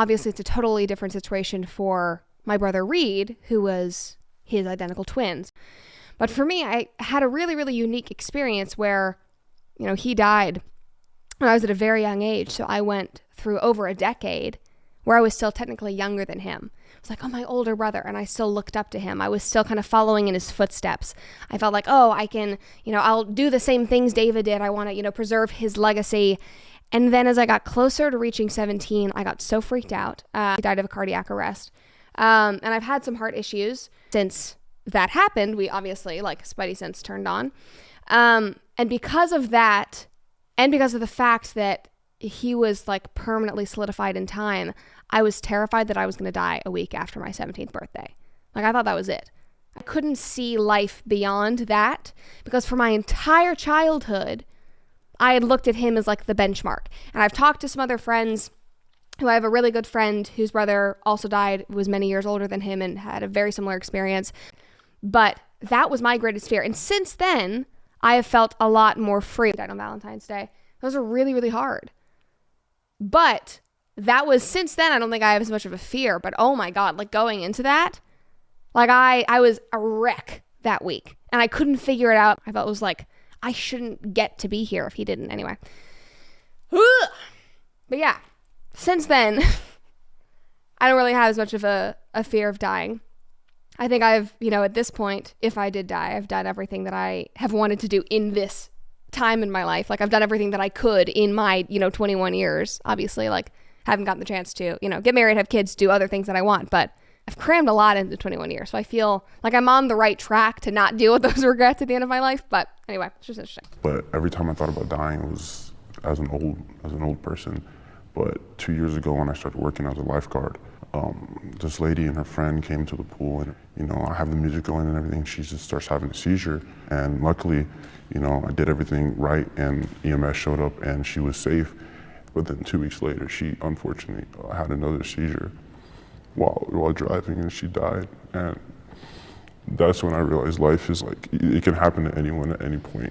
Obviously, it's a totally different situation for my brother Reed, who was his identical twins. But for me, I had a really, really unique experience where, he died when I was at a very young age. So I went through over a decade where I was still technically younger than him. It was like, oh, my older brother. And I still looked up to him. I was still kind of following in his footsteps. I felt like, oh, I can, I'll do the same things David did. I want to, preserve his legacy. And then as I got closer to reaching 17, I got so freaked out. He died of a cardiac arrest. And I've had some heart issues since that happened. We obviously, spidey sense turned on. And because of that, and because of the fact that he was permanently solidified in time, I was terrified that I was going to die a week after my 17th birthday. I thought that was it. I couldn't see life beyond that because for my entire childhood, I had looked at him as the benchmark. And I've talked to some other friends who I have a really good friend whose brother also died, was many years older than him and had a very similar experience. But that was my greatest fear. And since then, I have felt a lot more free. I died on Valentine's Day. Those are really, really hard. But that was, since then, I don't think I have as much of a fear. But oh my God, going into that, I was a wreck that week. And I couldn't figure it out. I felt it was I shouldn't get to be here if he didn't anyway. But yeah, since then, I don't really have as much of a fear of dying. I think I've, at this point, if I did die, I've done everything that I have wanted to do in this time in my life. I've done everything that I could in my, 21 years. Obviously, haven't gotten the chance to, get married, have kids, do other things that I want. But I've crammed a lot into 21 years. So I feel like I'm on the right track to not deal with those regrets at the end of my life. But anyway, it's just interesting. But every time I thought about dying, it was as an old person. But 2 years ago when I started working as a lifeguard, this lady and her friend came to the pool and, I have the music going and everything. She just starts having a seizure. And luckily, I did everything right and EMS showed up and she was safe. But then 2 weeks later, she unfortunately had another seizure while driving and she died. And that's when I realized life is it can happen to anyone at any point.